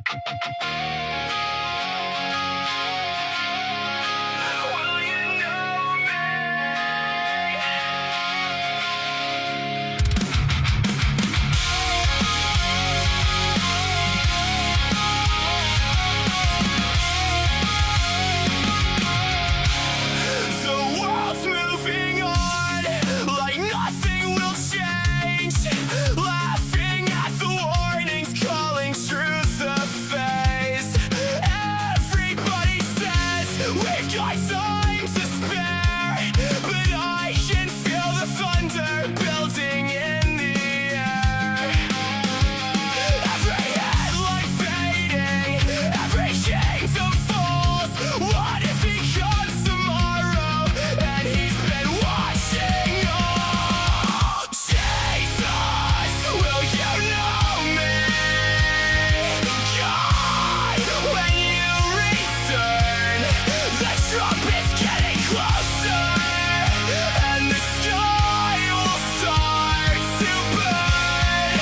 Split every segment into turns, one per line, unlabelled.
Will you know me? The world's moving on like nothing will change. Laughing at the warnings, calling truth a phase. Everybody says we've got time to spare, but I can feel the thunder building in the air. Every headline fading, every kingdom falls. What if he comes tomorrow and he's been watching all? Jesus, will you know me? God, when you return, the trumpet's getting closer, and the sky will start to burn.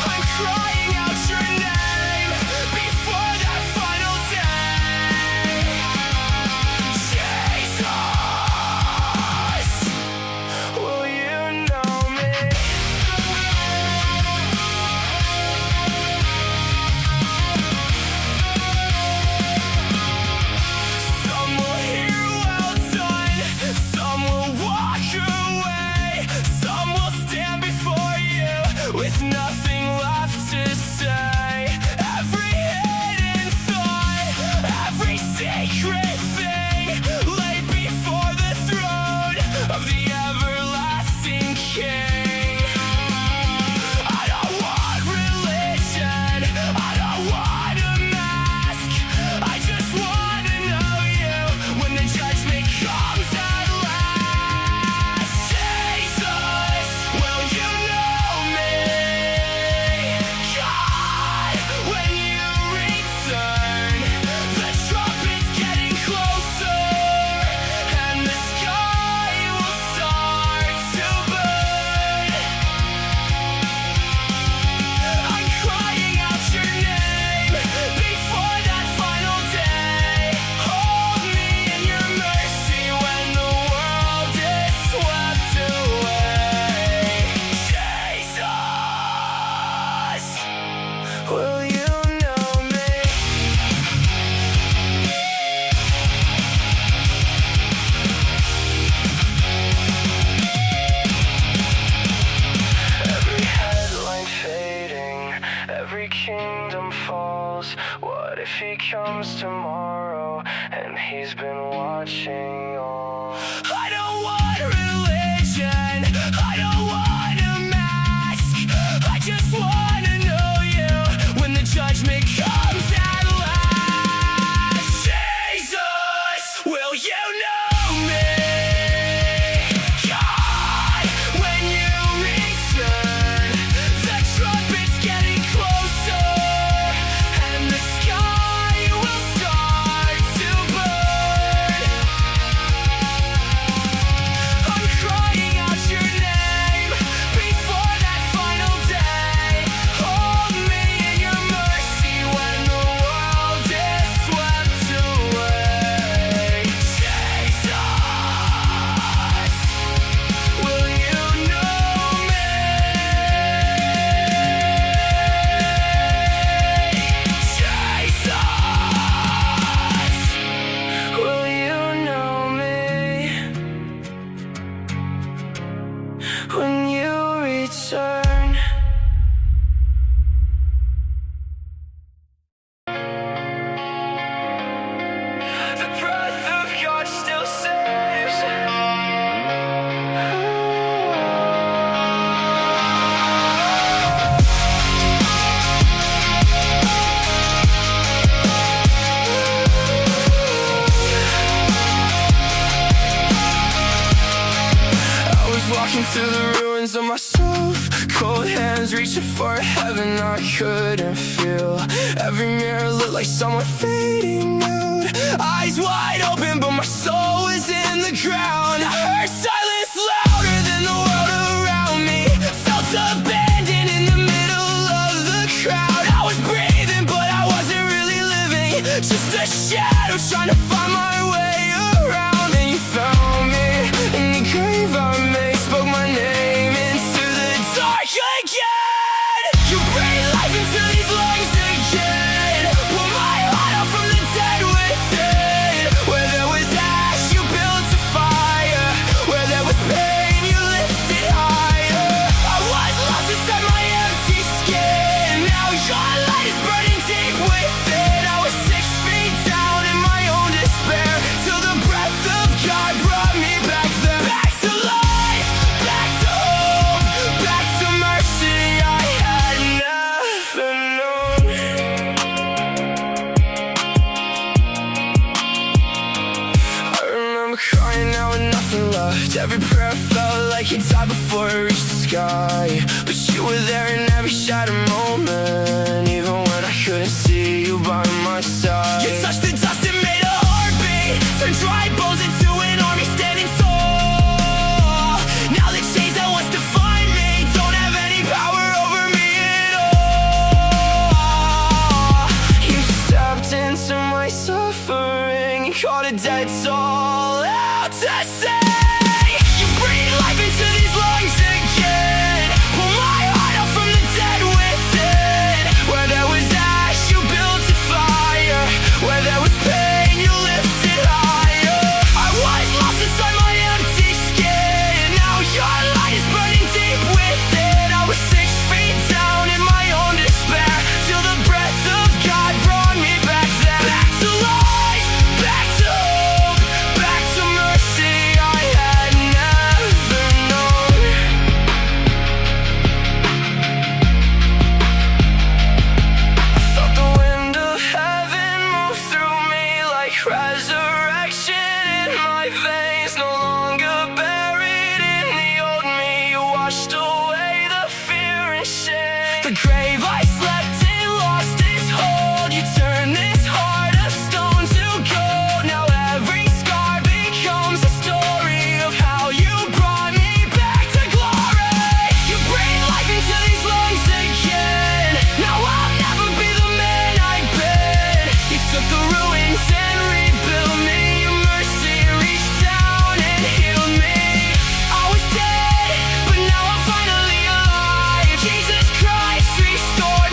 I'm crying out your name before that final day. Jesus, will you know me? Some will hear well done, some will walk away, some will stand before you with nothing left to say. Every hidden thought, every secret thing laid before the throne of the everlasting King. I don't want religion, I don't want a mask. I just want to know you when the judgment comes at last. Jesus, will you know me? God, when you return, the trumpet's getting closer, and the sky will start to burn. I'm crying out your name before that final day. Hold me in your mercy when the world is swept away. Jesus, will you know me? Every headline fading, every kingdom falls. What if he comes tomorrow and he's been watching all? I don't want religion, I don't want a mask. I just want to know you when the judgment comes at last. Jesus, will you know me? God, when you return, the trumpet's getting closer, and the sky will start to burn. I'm crying out your name before that final day. Hold me in your mercy when the world is swept away. Jesus, will you know me? Jesus, will you know me? When you return. The breath of God still saves. I was walking through the ruins of myself, cold hands reaching for a heaven I couldn't feel. Every mirror looked like someone fading out. Eyes wide open, but my soul was in the ground. I heard silence louder than the world around me. Felt abandoned in the middle of the the shadows, trying to find my way around. Then you found me in the grave I made, spoke my name into the dark again. You breathe life into these lungs again, pull my heart out from the dead within. Where there was ash, you built a fire. Where there was pain, you lifted higher. I was lost inside my empty skin. Now your light is burning deep within. I was 6 feet down in my own despair, till the breath of God brought me back there. Back to life, back to hope, back to mercy I had never known. I remember crying out with nothing left. Every prayer felt like it died before it reached the sky. But you were there in every shattered moment, even when I couldn't see you by my side. You touched the dust and made a heartbeat, turned dry bones into an army standing tall. Now the chains that once defined me don't have any power over me at all. You stepped into my suffering and called a dead soul out to say, you breathe life into these lungs again, pull my heart out from the dead within. Where there was ash, you built a fire. Where there was pain, you lifted higher. I was lost inside my empty skin. Now your light is burning deep within. I was 6 feet down in my own despair, till the breath of God brought me back there. Back to life, back to hope, back to mercy I had never known. I felt the wind of heaven move through me like resurrection in my veins. No longer buried in the old me, you washed away the fear and shame. The grave I slept in lost its hold. You turned this heart of stone to gold. Now every scar becomes a story of how you brought me back to glory. You breathe life into these lungs again. Now I'll never be the man I've been. You took the ruins and rebuilt me. Your mercy reached down and healed me. I was dead, but now I'm finally alive. Jesus Christ restored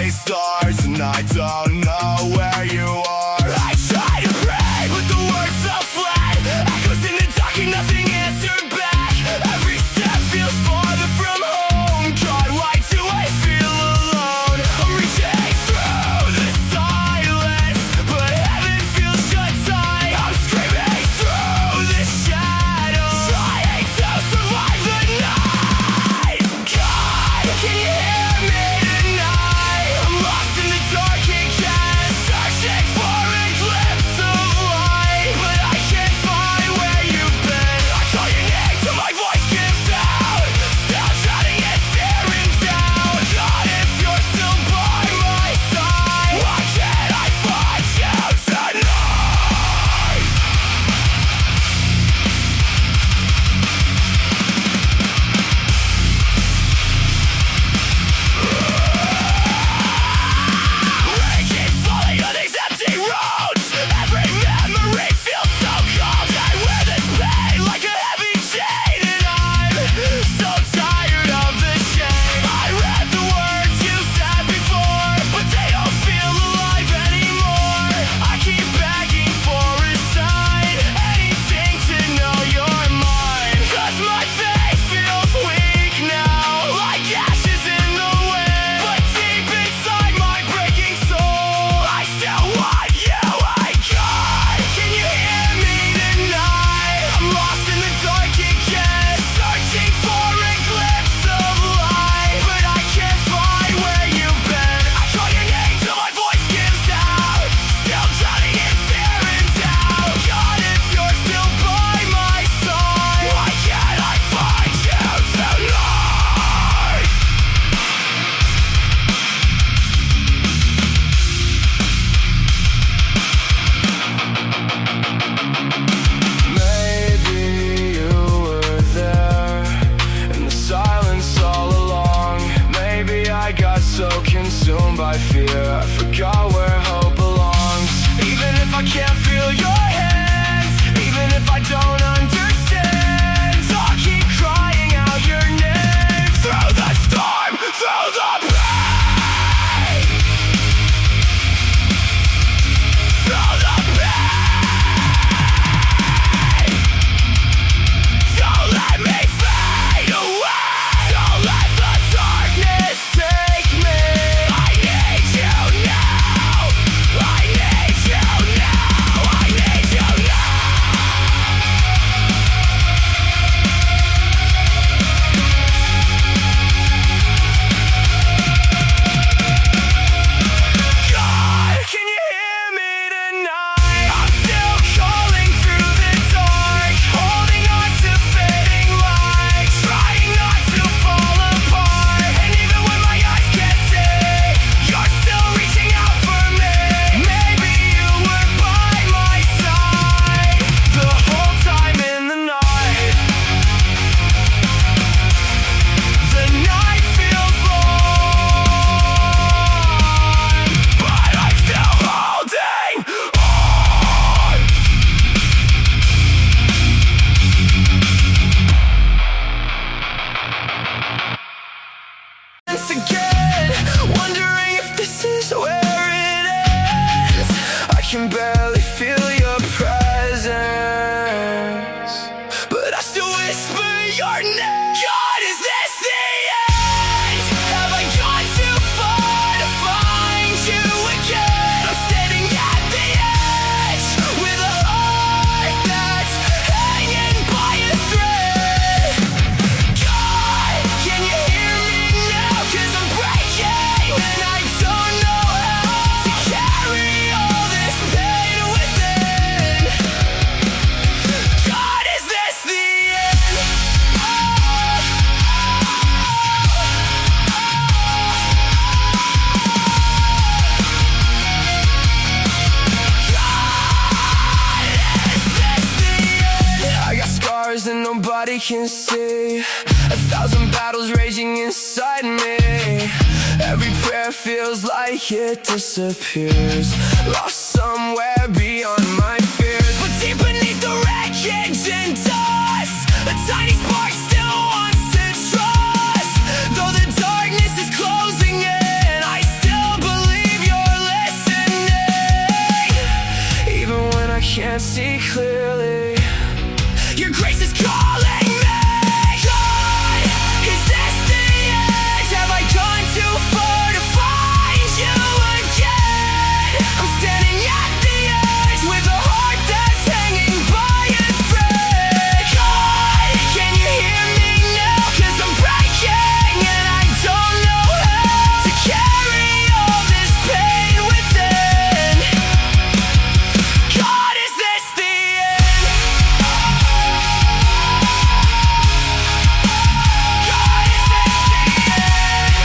only stars, and I don't know where you are. I try to pray, but the words fell flat. Echoes in the dark and nothing answered back. Every step feels farther from home. God, why do I feel alone? I'm reaching through the silence, but heaven feels shut tight. I'm screaming through the shadows, trying to survive the night. God, can you hear me tonight? I'm lost in the dark again, searching for a glimpse of light, but I can't find where you've been. I call your name till my voice gives out, still drowning in fear and doubt. God, if you're still by my side, why can't I find you tonight? We keep falling on these empty roads. Every memory feels so cold. I wear this pain like a heavy chain, and I'm so tired of the shame. I read the words you said before, but they don't feel alive anymore. I keep begging for a sign, anything to know you're mine. 'Cause my faith feels weak now, like ashes in the wind. But deep inside my breaking soul, I still want you. I God, can you hear me tonight? I'm lost in the dark again, searching for a glimpse of light, but I can't find where you've been. I call your name till my voice gives out, still drowning in fear and doubt. God, if you're still by my side, why can't I find you tonight? Maybe you were there in the silence all along. Maybe I got so consumed by fear, I forgot where hope belongs. Even if I can't feel your hands, even if I don't understand, I'll keep crying out your name through the storm, through the pain, through the pain. Don't let me fade away. Don't let the darkness take me. I need you now. I need you now. I need you now. God, can you hear me tonight? I'm still calling through the dark, holding on to fading light, trying not to fall apart. And even when my eyes can't see, you're still reaching out for me. Maybe you were by my side the whole time in the night. The night feels long, but I'm still holding on. Once again, wondering if this is where it ends. I can barely feel your presence, but I still whisper your name. God, is this the end? Have I gone too far to find you again? I'm standing at the edge with a heart that's hanging by a thread. God, can you hear me now? 'Cause I'm breaking, and I don't know how to carry all this pain within. God, is this the end? God, is this the end? I got scars that nobody can see, 1,000 battles raging inside me. Every prayer feels like it disappears, lost somewhere beyond my fears. But deep beneath the wreckage and dust, a tiny spark still wants to trust. Though the darkness is closing in, I still can't see clearly. Your grace is calling me. God, is this the end? Have I gone too far to find you again? I'm standing at the edge with a heart that's hanging by a thread. God, can you hear me now? 'Cause I'm breaking and I don't know how to carry all this pain within. God, is this the end? God, is this the end?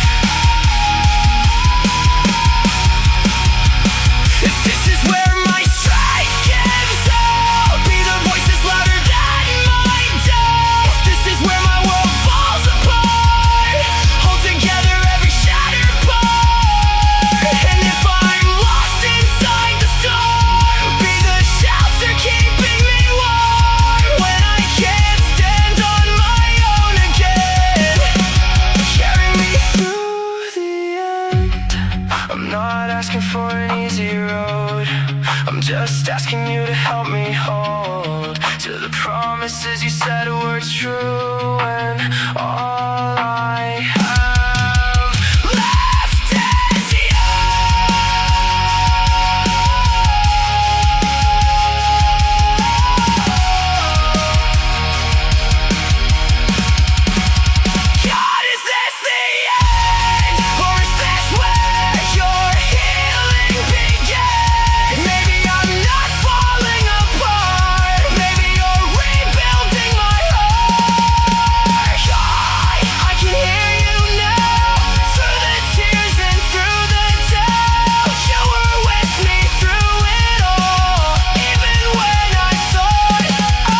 If this is where my strength gives out, be the voices louder than my doubt. If this is where my world falls apart, hold together every shattered part. And if I'm lost inside the storm, be the shelter keeping me warm when I can't stand on my own again. Carry me through the end. I'm not asking for an easy road. I'm just asking you to help me hold to the promises you said were true. And all I have left is you. God, is this the end? Or is this where your healing began? Maybe I'm not falling apart. Maybe you're rebuilding my heart. God, I can hear you now. Through the tears and through the doubt, you were with me through it all. Even when I thought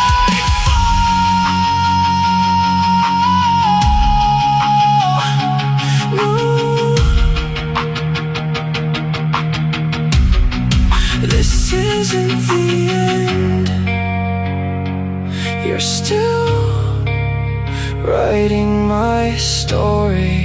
I'd fall. No. This isn't the end. You're still writing my story.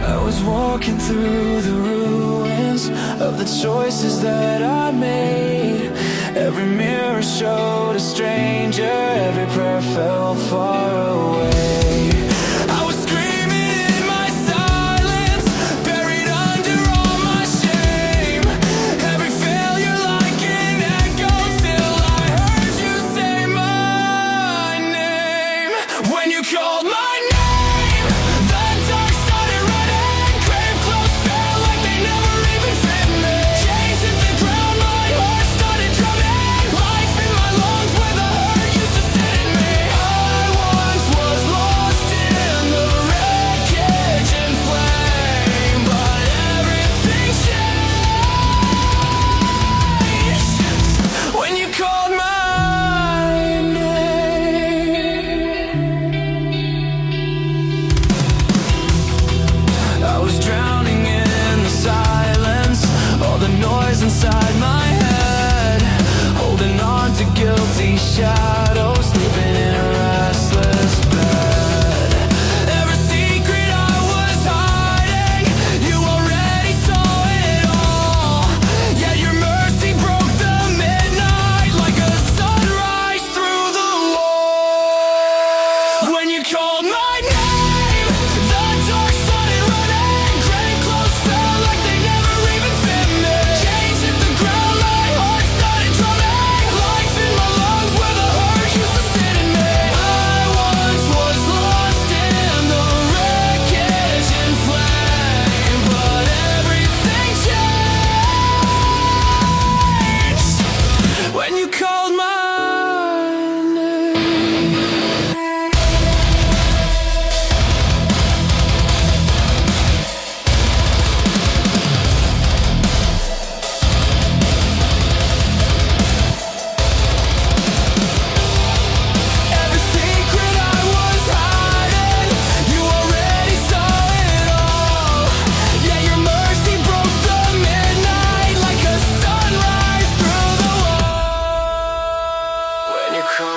I was walking through the ruins of the choices that I made. Every mirror showed a stranger, every prayer fell far away. I was screaming in my silence, buried under all my shame. Every failure like an echo till I heard you say my name. When you called my name, the dark started running. Grave clothes felt like they never even fit me. Chains hit the ground, my heart started drumming. Life in my lungs where the hurt used to sit in me. I once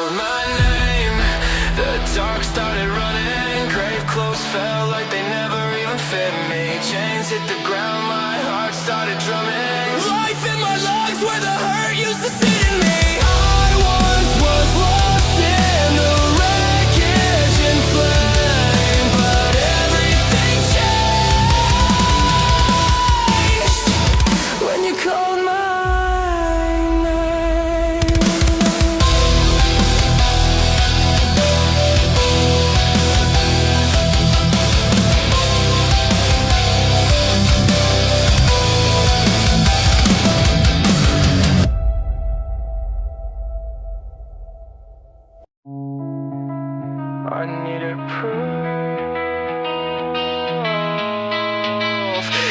called my name, the dark started running. Grave clothes felt like they never even fit me. Chains hit the ground, my heart started drumming. Life in my lungs where the hurt used to sit in me. I once was lost in the wreckage and flame, but everything changed when you called my name. I needed proof.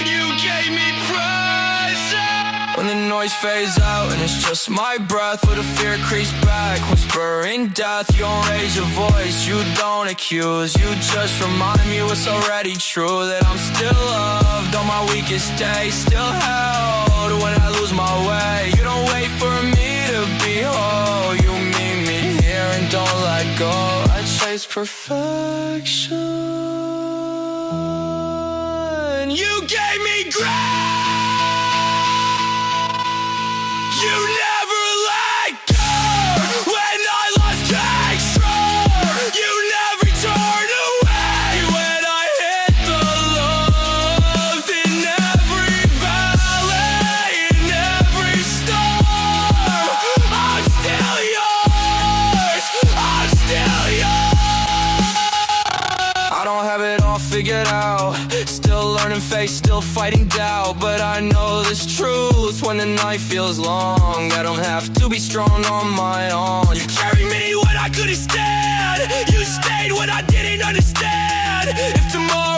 You gave me pressure. When the noise fades out and it's just my breath, where the fear creeps back, whispering death. You don't raise your voice, you don't accuse, you just remind me what's already true, that I'm still loved on my weakest day, still held when I lose my way. You don't wait for me to be whole, you meet me here and don't let go. I chase perfection, you gave me grace. You never let go when I lost control. You never turn away when I hit the love. In every valley, in every storm, I'm still yours. I'm still yours. I don't have it all figured out, still learning faith, still fighting doubt, but I know this truth when the night feels long. I don't have to be strong on my own. You carried me when I couldn't stand, you stayed when I didn't understand. If tomorrow